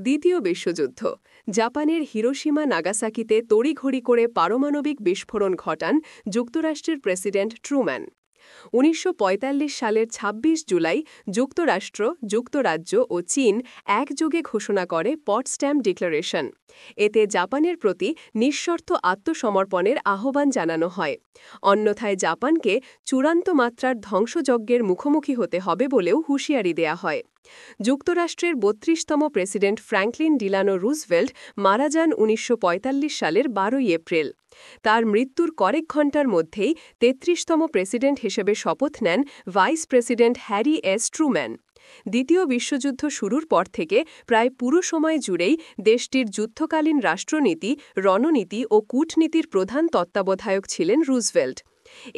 দ্বিতীয় বিশ্বযুদ্ধ জাপানের হিরোশিমা নাগাসাকিতে তড়িঘড়ি করে পারমাণবিক বিস্ফোরণ ঘটান যুক্তরাষ্ট্রের প্রেসিডেন্ট ট্রুম্যান। ১৯৪৫ সালের ২৬ জুলাই যুক্তরাষ্ট্র, যুক্তরাজ্য ও চীন একযোগে ঘোষণা করে পটসড্যাম ডিক্লারেশন। এতে জাপানের প্রতি নিঃশর্ত আত্মসমর্পণের আহ্বান জানানো হয়। অন্যথায় জাপানকে চূড়ান্ত মাত্রার ধ্বংসযজ্ঞের মুখোমুখি হতে হবে বলেও হুঁশিয়ারি দেয়া হয়। যুক্তরাষ্ট্রের ৩২তম প্রেসিডেন্ট ফ্র্যাঙ্কলিন ডিলানো রুজভেল্ট মারা যান ১৯৪৫ সালের ১২ এপ্রিল। তার মৃত্যুর কয়েক ঘণ্টার মধ্যেই ৩৩তম প্রেসিডেন্ট হিসেবে শপথ নেন vice president Harry S Truman. দ্বিতীয় বিশ্বযুদ্ধ শুরুর পর থেকে প্রায় পুরো সময় জুড়েই দেশটির যুদ্ধকালীন রাষ্ট্রনীতি, রণনীতি ও কূটনীতির প্রধান তত্ত্বাবধায়ক ছিলেন রুজভেল্ট।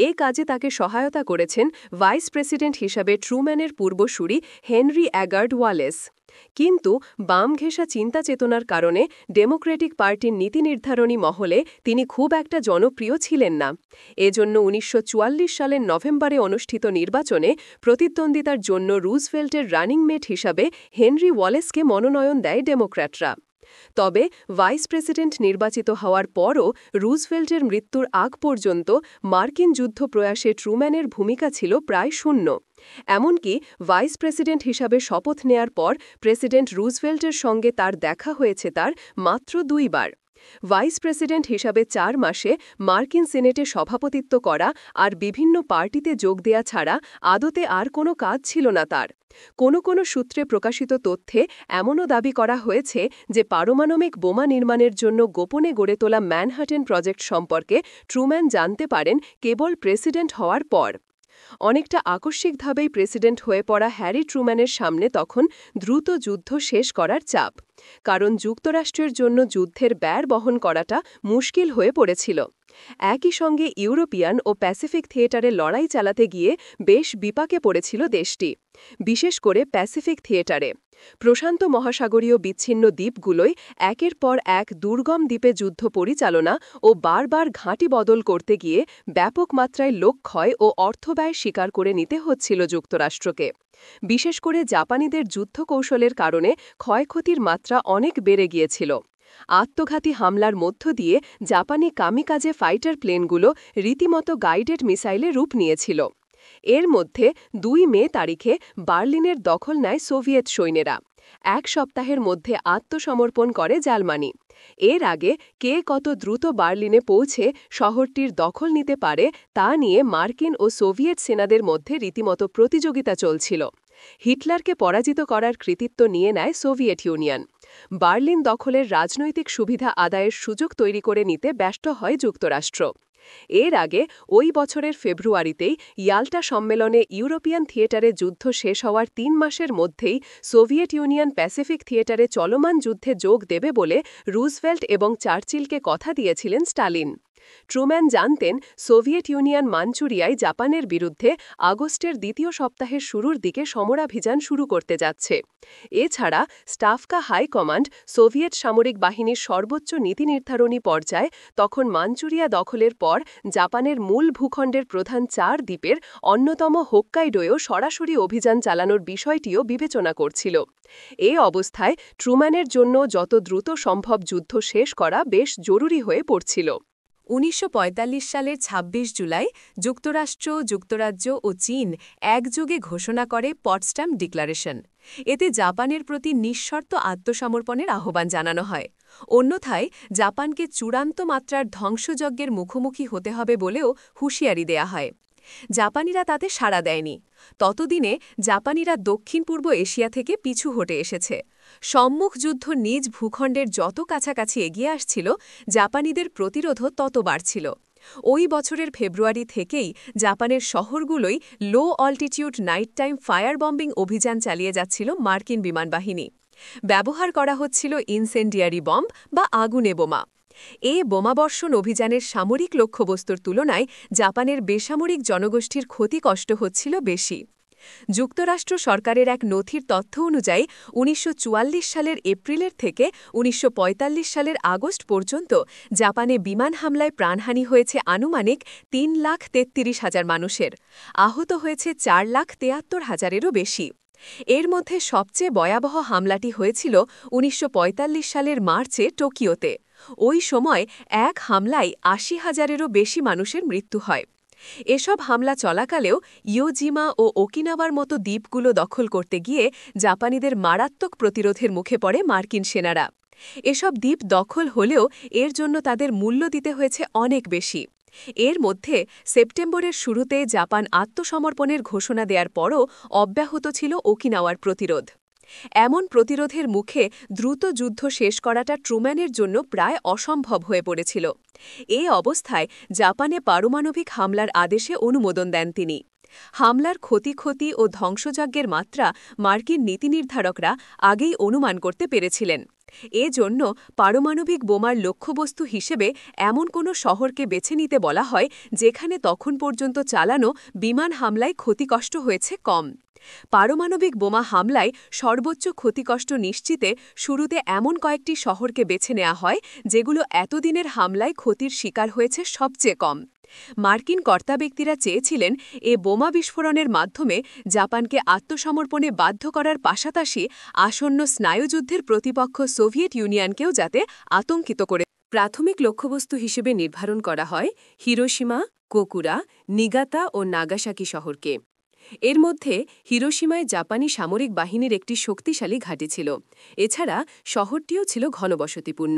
এ কাজে তাকে সহায়তা করেছেন ভাইস প্রেসিডেন্ট হিসাবে ট্রুম্যানের পূর্বসূরি হেনরি অ্যাগার্ড ওয়ালেস। কিন্তু বামঘেঁষা চিন্তা চেতনার কারণে ডেমোক্রেটিক পার্টির নীতি নির্ধারণী মহলে তিনি খুব একটা জনপ্রিয় ছিলেন না। এজন্য ১৯৪৪ সালের নভেম্বরে অনুষ্ঠিত নির্বাচনে প্রতিদ্বন্দ্বিতার জন্য রুজভেল্টের রানিং মেট হিসাবে হেনরি ওয়ালেসকে মনোনয়ন দেয় ডেমোক্র্যাটরা। তবে ভাইস প্রেসিডেন্ট নির্বাচিত হওয়ার পরও রুজভেল্টের মৃত্যুর আগ পর্যন্ত মার্কিন যুদ্ধ প্রয়াসে ট্রুম্যানের ভূমিকা ছিল প্রায় শূন্য। এমনকি ভাইস প্রেসিডেন্ট হিসাবে শপথ নেয়ার পর প্রেসিডেন্ট রুজভেল্টের সঙ্গে তার দেখা হয়েছে তার মাত্র ২ বার। ভাইস প্রেসিডেন্ট হিসাবে ৪ মাসে মার্কিন সিনেটে সভাপতিত্ব করা আর বিভিন্ন পার্টিতে যোগ দেয়া ছাড়া আদতে আর কোনো কাজ ছিল না তার। কোনো সূত্রে প্রকাশিত তথ্যে এমনও দাবি করা হয়েছে যে পারমাণবিক বোমা নির্মাণের জন্য গোপনে গড়ে তোলা ম্যানহাটেন প্রজেক্ট সম্পর্কে ট্রুম্যান জানতে পারেন কেবল প্রেসিডেন্ট হওয়ার পর। অনেকটা আকস্মিকভাবেই প্রেসিডেন্ট হয়ে পড়া হ্যারি ট্রুম্যানের সামনে তখন দ্রুত যুদ্ধ শেষ করার চাপ, কারণ যুক্তরাষ্ট্রের জন্য যুদ্ধের ব্যয় বহন করাটা মুশকিল হয়ে পড়েছিল। একই সঙ্গে ইউরোপিয়ান ও প্যাসিফিক থিয়েটারে লড়াই চালাতে গিয়ে বেশ বিপাকে পড়েছিল দেশটি, বিশেষ করে প্যাসিফিক থিয়েটারে। প্রশান্ত মহাসাগরীয় বিচ্ছিন্ন দ্বীপগুলোয় একের পর এক দুর্গম দ্বীপে যুদ্ধ পরিচালনা ও বারবার ঘাঁটি বদল করতে গিয়ে ব্যাপক মাত্রায় লোকক্ষয় ও অর্থব্যয় স্বীকার করে নিতে হচ্ছিল যুক্তরাষ্ট্রকে। বিশেষ করে জাপানিদের যুদ্ধ কৌশলের কারণে ক্ষয়ক্ষতির মাত্রা অনেক বেড়ে গিয়েছিল। আত্মঘাতী হামলার মধ্য দিয়ে জাপানি কামিকাজে ফাইটার প্লেনগুলো রীতিমতো গাইডেড মিসাইলে রূপ নিয়েছিল। এর মধ্যে ২ মে তারিখে বার্লিনের দখল নেয় সোভিয়েত সৈন্যরা। ১ সপ্তাহের মধ্যে আত্মসমর্পণ করে জার্মানি। এর আগে কে কত দ্রুত বার্লিনে পৌঁছে শহরটির দখল নিতে পারে তা নিয়ে মার্কিন ও সোভিয়েত সেনাদের মধ্যে রীতিমতো প্রতিযোগিতা চলছিল। হিটলারকে পরাজিত করার কৃতিত্ব নিয়ে নেয় সোভিয়েত ইউনিয়ন। বার্লিন দখলের রাজনৈতিক সুবিধা আদায়ের সুযোগ তৈরি করে নিতে ব্যস্ত হয় যুক্তরাষ্ট্র। এর আগে ওই বছরের ফেব্রুয়ারিতেই ইয়াল্টা সম্মেলনে ইউরোপিয়ান থিয়েটারে যুদ্ধ শেষ হওয়ার ৩ মাসের মধ্যেই সোভিয়েত ইউনিয়ন প্যাসিফিক থিয়েটারে চলমান যুদ্ধে যোগ দেবে বলে রুজভেল্ট এবং চার্চিলকে কথা দিয়েছিলেন স্টালিন। ট্রুম্যান জানতেন সোভিয়েত ইউনিয়ন মাঞ্চুরিয়ায় জাপানের বিরুদ্ধে আগস্টের দ্বিতীয় সপ্তাহের শুরুর দিকে সমরাভিযান শুরু করতে যাচ্ছে। এছাড়া স্টাফকা হাই কমান্ড সোভিয়েত সামরিক বাহিনীর সর্বোচ্চ নীতি নির্ধারণী পর্যায়ে তখন মাঞ্চুরিয়া দখলের পর জাপানের মূল ভূখণ্ডের প্রধান ৪ দ্বীপের অন্যতম হোক্কাইডোয়ও সরাসরি অভিযান চালানোর বিষয়টিও বিবেচনা করছিল। এ অবস্থায় ট্রুম্যানের জন্য যত দ্রুত সম্ভব যুদ্ধ শেষ করা বেশ জরুরি হয়ে পড়ছিল। ১৯৪৫ সালের ২৬ জুলাই যুক্তরাষ্ট্র, যুক্তরাজ্য ও চীন একযোগে ঘোষণা করে পটসড্যাম ডিক্লারেশন। এতে জাপানের প্রতি নিঃশর্ত আত্মসমর্পণের আহ্বান জানানো হয়। অন্যথায় জাপানকে চূড়ান্ত মাত্রার ধ্বংসযজ্ঞের মুখোমুখি হতে হবে বলেও হুঁশিয়ারি দেয়া হয়। জাপানিরা তাতে সাড়া দেয়নি। ততদিনে জাপানিরা দক্ষিণ পূর্ব এশিয়া থেকে পিছু হটে এসেছে। সম্মুখ যুদ্ধ নিজ ভূখণ্ডের যত কাছাকাছি এগিয়ে আসছিল, জাপানিদের প্রতিরোধও তত বাড়ছিল। ওই বছরের ফেব্রুয়ারি থেকেই জাপানের শহরগুলোই low altitude night time fire bombing অভিযান চালিয়ে যাচ্ছিল মার্কিন বিমানবাহিনী। ব্যবহার করা হচ্ছিল ইনসেন্ডিয়ারি বম্ব বা আগুনে বোমা। এ বোমাবর্ষণ অভিযানের সামরিক লক্ষ্যবস্তুর তুলনায় জাপানের বেসামরিক জনগোষ্ঠীর ক্ষতি কষ্ট হচ্ছিল বেশি। যুক্তরাষ্ট্র সরকারের এক নথির তথ্য অনুযায়ী ১৯৪৪ সালের এপ্রিলের থেকে ১৯৪৫ সালের আগস্ট পর্যন্ত জাপানে বিমান হামলায় প্রাণহানি হয়েছে আনুমানিক ৩,৩৩,০০০ মানুষের, আহত হয়েছে ৪,৭৩,০০০-এরও বেশি। এর মধ্যে সবচেয়ে ভয়াবহ হামলাটি হয়েছিল ১৯৪৫ সালের মার্চে টোকিওতে। ওই সময় এক হামলায় ৮০,০০০-এরও বেশি মানুষের মৃত্যু হয়। এসব হামলা চলাকালেও ইয়োজিমা ও ওকিনাওয়ার মতো দ্বীপগুলো দখল করতে গিয়ে জাপানিদের মারাত্মক প্রতিরোধের মুখে পড়ে মার্কিন সেনারা। এসব দ্বীপ দখল হলেও এর জন্য তাদের মূল্য দিতে হয়েছে অনেক বেশি। এর মধ্যে সেপ্টেম্বরের শুরুতে জাপান আত্মসমর্পণের ঘোষণা দেওয়ার পরও অব্যাহত ছিল ওকিনাওয়ার প্রতিরোধ। এমন প্রতিরোধের মুখে দ্রুত যুদ্ধ শেষ করাটা ট্রুম্যানের জন্য প্রায় অসম্ভব হয়ে পড়েছিল। এ অবস্থায় জাপানে পারমাণবিক হামলার আদেশে অনুমোদন দেন তিনি। হামলার ক্ষতি ও ধ্বংসযজ্ঞের মাত্রা মার্কিন নীতিনির্ধারকরা আগেই অনুমান করতে পেরেছিলেন। এজন্য পারমাণবিক বোমার লক্ষ্যবস্তু হিসেবে এমন কোনো শহরকে বেছে নিতে বলা হয় যেখানে তখন পর্যন্ত চালানো বিমান হামলায় ক্ষতিকষ্ট হয়েছে কম। পারমাণবিক বোমা হামলায় সর্বোচ্চ ক্ষতিকষ্ট নিশ্চিতে শুরুতে এমন কয়েকটি শহরকে বেছে নেওয়া হয় যেগুলো এতদিনের হামলায় ক্ষতির শিকার হয়েছে সবচেয়ে কম। মার্কিন কর্তাব্যক্তিরা চেয়েছিলেন এ বোমা বিস্ফোরণের মাধ্যমে জাপানকে আত্মসমর্পণে বাধ্য করার পাশাপাশি আসন্ন স্নায়ুযুদ্ধের প্রতিপক্ষ সোভিয়েত ইউনিয়নকেও যাতে আতঙ্কিত করে। প্রাথমিক লক্ষ্যবস্তু হিসেবে নির্ধারণ করা হয় হিরোশিমা, কোকুরা, নিগাতা ও নাগাসাকি শহরকে। এর মধ্যে হিরোশিমায় জাপানি সামরিক বাহিনীর একটি শক্তিশালী ঘাঁটি ছিল। এছাড়া শহরটিও ছিল ঘনবসতিপূর্ণ।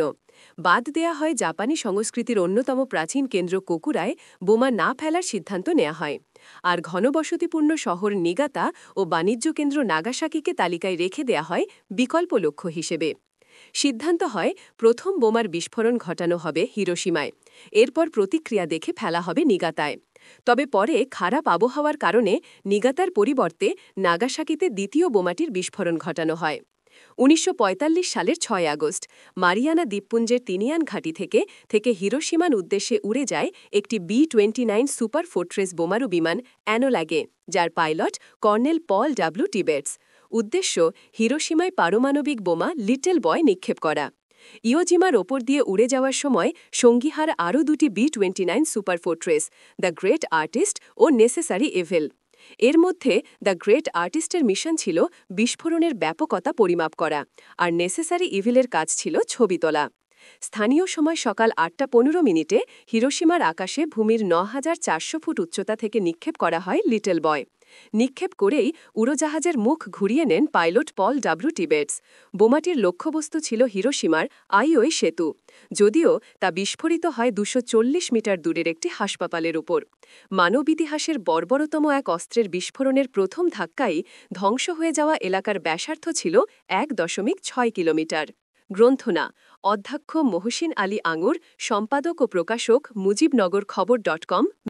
বাদ দেয়া হয় জাপানি সংস্কৃতির অন্যতম প্রাচীন কেন্দ্র কোকুরায় বোমা না ফেলার সিদ্ধান্ত নেওয়া হয়। আর ঘনবসতিপূর্ণ শহর নিগাতা ও বাণিজ্য কেন্দ্র নাগাসাকিকে তালিকায় রেখে দেয়া হয় বিকল্প লক্ষ্য হিসেবে। সিদ্ধান্ত হয় প্রথম বোমার বিস্ফোরণ ঘটানো হবে হিরোশিমায়, এরপর প্রতিক্রিয়া দেখে ফেলা হবে নিগাতায়। তবে পরে খারাপ আবহাওয়ার কারণে নিগাতার পরিবর্তে নাগাসাকিতে দ্বিতীয় বোমাটির বিস্ফোরণ ঘটানো হয়। ১৯৪৫ সালের ৬ আগস্ট মারিয়ানা দ্বীপপুঞ্জের তিনিয়ান ঘাঁটি থেকে হিরোশিমান উদ্দেশ্যে উড়ে যায় একটি B-29 সুপার ফোর্ট্রেস বোমারু বিমান অ্যানোলাগে, যার পাইলট কর্নেল পল ডাব্লিউ টিবেটস। উদ্দেশ্য হিরোশিমায় পারমাণবিক বোমা লিটল বয় নিক্ষেপ করা। ইয়োজিমার ওপর দিয়ে উড়ে যাওয়ার সময় সঙ্গীহার আরও দুটি B-29 super fortress, the great artiste ও নেসেসারি ইভিল। এর মধ্যে দ্য গ্রেট আর্টিস্টের মিশন ছিল বিস্ফোরণের ব্যাপকতা পরিমাপ করা, আর নেসেসারি ইভিলের কাজ ছিল ছবি তোলা। স্থানীয় সময় সকাল ৮:১৫ হিরোশিমার আকাশে ভূমির ৯,৪০০ ফুট উচ্চতা থেকে নিক্ষেপ করা হয় লিটল বয়। নিক্ষেপ করেই উড়োজাহাজের মুখ ঘুরিয়ে নেন পাইলট পল ডাব্লিউ টিবেটস। বোমাটির লক্ষ্যবস্তু ছিল হিরোশিমার আইওই সেতু, যদিও তা বিস্ফোরিত হয় ২৪০ মিটার দূরের একটি হাসপাতালের উপর। মানব ইতিহাসের বর্বরতম এক অস্ত্রের বিস্ফোরণের প্রথম ধাক্কাই ধ্বংস হয়ে যাওয়া এলাকার ব্যাসার্ধ ছিল ১.৬ কিলোমিটার। গ্রন্থনা অধ্যক্ষ মহসিন আলী আঙুর, সম্পাদক ও প্রকাশক মুজিবনগর খবর.com।